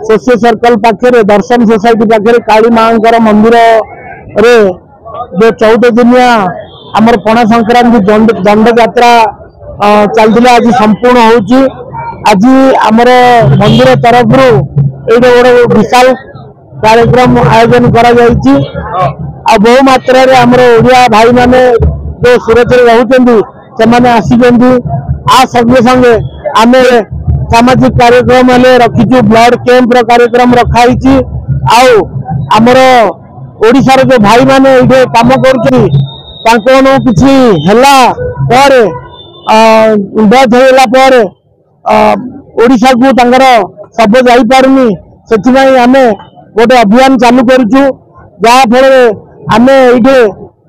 Social circle पाखे दर्शन society पाखे काली मां मंदिर रे जो 14 दिनिया आमर पणा संक्रांति दंड यात्रा चलता आज संपूर्ण होची। आज आमर मंदिर तरफ गोटे विशाल कार्यक्रम आयोजन करा जायछि। बहु मात्रा रे आमर ओडिया भाई माने जो सूरत रे रहउछन्ती से माने आसीछन्ती। आ संगे संगे आमे सामाजिक कार्यक्रम रखीचु ब्लड कैंप रो कार्यक्रम रखाई। आमर ओडिशा रे जो भाई माने इधे काम करछन्ती तांको किछि हला पर डेथ होला पर ओडिशा को तांकर सब जाई पारुनी। सेथिबाई आमे गोटे अभियान चालू करूछु जहा फल आमे इधे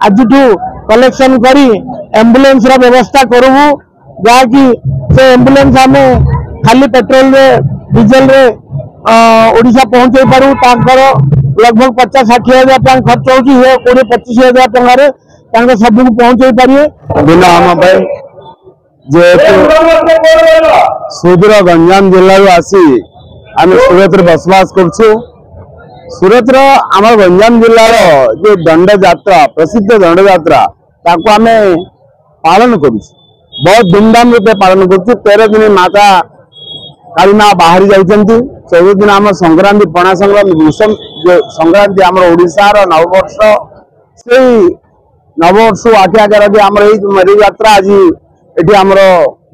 आजठू कलेक्शन करी एम्बुलेंस रा व्यवस्था करबू जहा कि से एम्बुलेंस आमे खाली पेट्रोल रे डीजल रे ओडिशा पहुंचे पारू। तांकर लगभग 50-60 हजार टका खर्च होची। 20-25 हजार टका रे तांकर सब को पहुंचे पारिए। बिना हम भाई जे सुदूर गंजाम जिल्ला रो आसी आमे सूरत रे बसवास करछु। सूरत रो आम गंजाम जिल्ला रो जो दंड यात्रा प्रसिद्ध दंड यात्रा ताको आमे पालन करूछु। बहुत धूमधाम रूपे पालन करूछु। 13 दिन माता काली मां बाहरी जाइछन्ती। 14 दिन आम संक्रांति पणा संक्रांति जो संक्रांति आम ओडिशा रो नववर्ष से नववर्ष आगे आगे रखी आम मेरू यात्रा आज ये आमर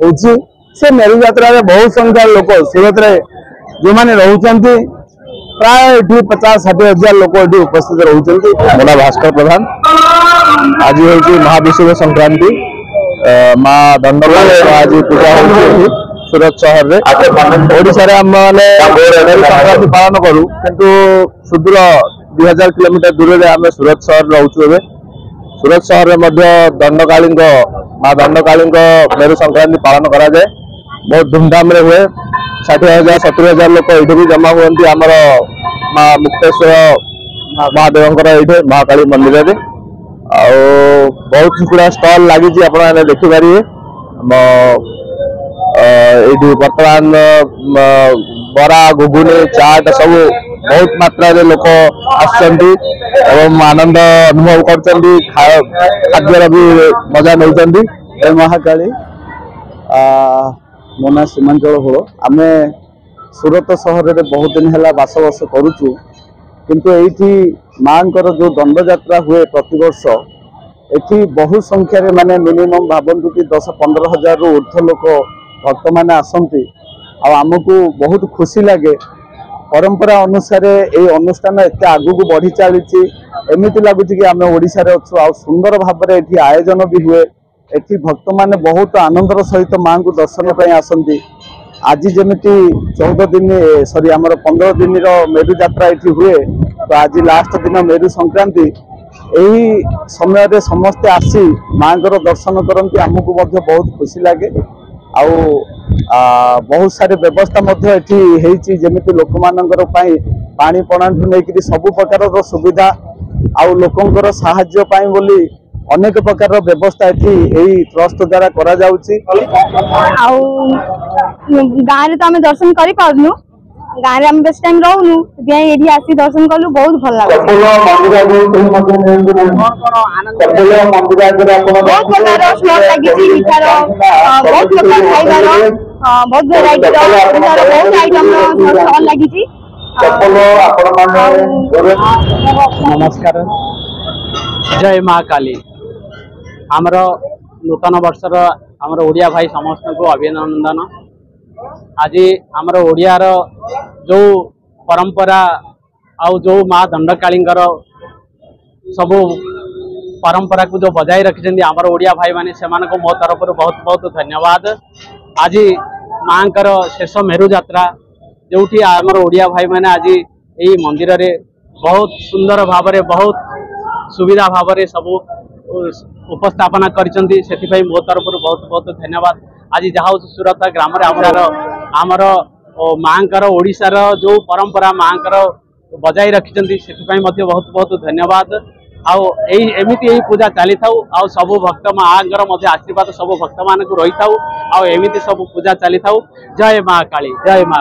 होची। से मेरू यात्रा रे बहुत संख्या लोक सूरत रे जो माने रहउछन्ती प्राय 50-60 हजार लोक ये उपस्थित रहउछन्ती। मोला भास्कर प्रधान आज होची महाविषुव संक्रांति मां दंडकाली आज पूजा होची सूरत शहर रे। ओडिशा रे हम माने संक्रांति पालन करू किंतु सुदूर 2000 किलोमीटर दूर रे हम सूरत शहर रहउछु। एबे सूरत शहर में मध्य दंडकाली मां दंडकाली मेरू संक्रांति पालन करा जाए। बहुत धूमधाम रे हुए। 60,000-70 हजार लोक ये भी जमा हुए आमर मां मुक्तेश्वर महादेव ये महाकाली मंदिर रे। बहुत गुड़ा स्टल लगी आप देखिपारे। ये बर्तमान बरा घुगुनी चाट सब बहुत मात्रा रे लोक आसछन्ती एवं आनंद अनुभव करछन्ती। खाद्यर भी मजा नौछन्ती। महाकाली मोना सीमांचल होल आमे सूरत शहर रे बहुत दिन है बासवास करुचु किंतु एठी मांकर जो दंड यात्रा हुए प्रतिवर्ष एठी बहु संख्या रे माने मिनिमम भावंतु कि 10-15 हजार रु ऊर्ध्व लोक भक्त मैंने आसती। आमको बहुत खुशी लगे। परंपरा अनुसार ये अनुष्ठान एत आगू को बढ़ी चली एमती लगुच कि आम ओडिशा रे अच्छु। आ सुंदर भाव में ये आयोजन भी हुए। एठी भक्त मैंने बहुत आनंदर सहित मां को दर्शन आसती। आज जमीती 14 दिन सॉरी आमर 15 दिन मेरू यात्रा ये हुए तो आज लास्ट दिन मेरू संक्रांति यही समय रे समस्ते आसी मां दर्शन करती। आमको बहुत खुशी लगे। आउ बहुत सारे व्यवस्था जमीती लोक मानकर पानी पणाठू नहीं सब प्रकार सुविधा आउ लोकंकर साहाय्य पाई बोली अनेक प्रकार व्यवस्था यही ट्रस्ट द्वारा करा जाउची। गाँव रे तो आम दर्शन कर पारनु। गाँव रे आम बेस टाइम रहनु ये आसी दर्शन कलु बहुत भल लगे। बहुत प्रकार स्टॉल लगी मिठार बहुत प्रकार खाइबार बहुत वेराइटी बहुत आइटम स्टॉल लगी। नमस्कार जय महाकाली। आमर नूतन वर्षर आमर ओडिया भाई समस्त को अभिनंदन। आज आमर ओडियार जो परंपरा आउ जो माँ दंडकालींकर सब परंपरा को जो बजाय रखिछन्ती आमर ओडिया भाई माने सेमान को मो तरफ बहुत बहुत धन्यवाद। आज माँ शेष मेरू यात्रा जोटी आमर ओडिया भाई माने आज यही मंदिर रे बहुत सुंदर भाव में बहुत सुविधा भाव में सब उपस्थापना करिसेंती। सेथिपई मो तरफ बहुत बहुत धन्यवाद। आज जहाँ सूरत ग्राम आमर माँकर ओडिशार जो परंपरा माँकर बजाय रखिछन्ती सेथिपई मध्य बहुत बहुत धन्यवाद। एमती यही पूजा चली था सब भक्त माँकर आशीर्वाद सब भक्त मान रही था एमती सब पूजा चली था। जय माँ काली जय माँ।